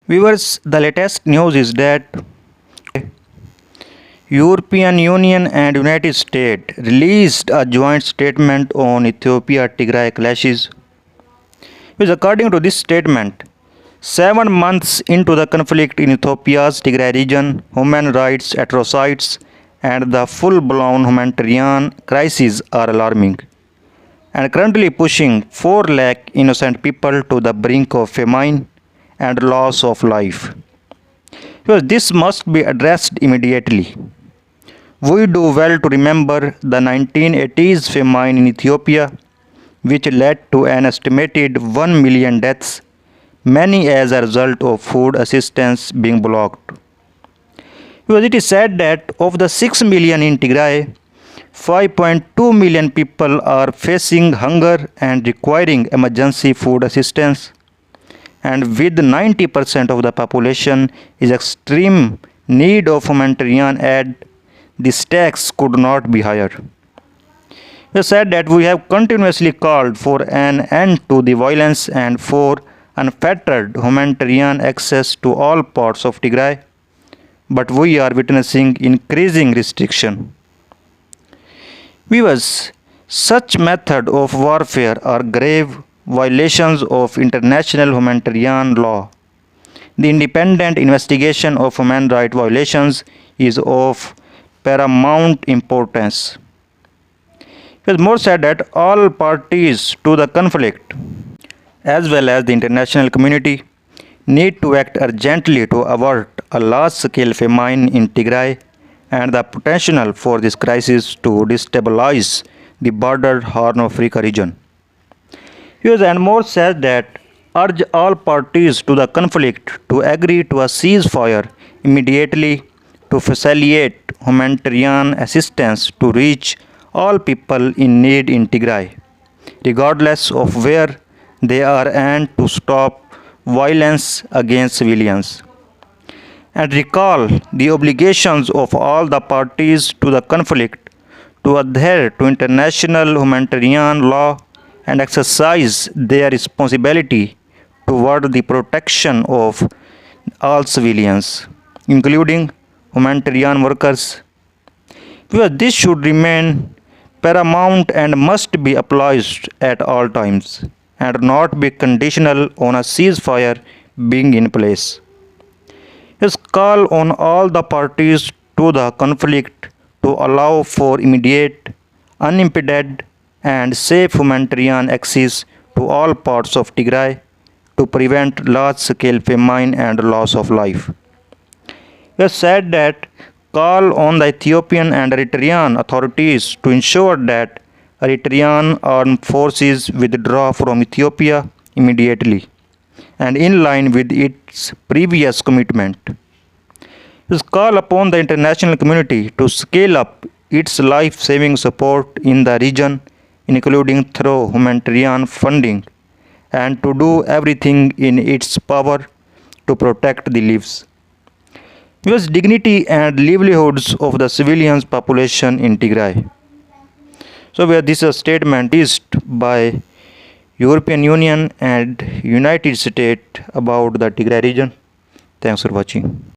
Viewers, the latest news is that European Union and United States released a joint statement on Ethiopia-Tigray clashes. According to this statement, 7 months into the conflict in Ethiopia's Tigray region, human rights atrocities and the full-blown humanitarian crisis are alarming and currently pushing 4 lakh innocent people to the brink of famine and loss of life. Because this must be addressed immediately. We do well to remember the 1980s famine in Ethiopia, which led to an estimated 1 million deaths, many as a result of food assistance being blocked. Because it is said that of the 6 million in Tigray, 5.2 million people are facing hunger and requiring emergency food assistance, and with 90% of the population is extreme need of humanitarian aid, the stakes could not be higher. We said that we have continuously called for an end to the violence and for unfettered humanitarian access to all parts of Tigray, but we are witnessing increasing restriction. Viewers, such method of warfare are grave violations of international humanitarian law. The independent investigation of human rights violations is of paramount importance. It is more said that all parties to the conflict, as well as the international community, need to act urgently to avert a large-scale famine in Tigray and the potential for this crisis to destabilize the border Horn of Africa region. And more says that urge all parties to the conflict to agree to a ceasefire immediately to facilitate humanitarian assistance to reach all people in need in Tigray, regardless of where they are, and to stop violence against civilians. And recall the obligations of all the parties to the conflict to adhere to international humanitarian law and exercise their responsibility toward the protection of all civilians, including humanitarian workers. Because this should remain paramount and must be applied at all times and not be conditional on a ceasefire being in place. His call on all the parties to the conflict to allow for immediate, unimpeded, and safe humanitarian access to all parts of Tigray to prevent large-scale famine and loss of life. It is said that call on the Ethiopian and Eritrean authorities to ensure that Eritrean armed forces withdraw from Ethiopia immediately and in line with its previous commitment. It is call upon the international community to scale up its life-saving support in the region, including through humanitarian funding, and to do everything in its power to protect the lives, because dignity and livelihoods of the civilians population in Tigray. So where this is a statement issued by European Union and United States about the Tigray region. Thanks for watching.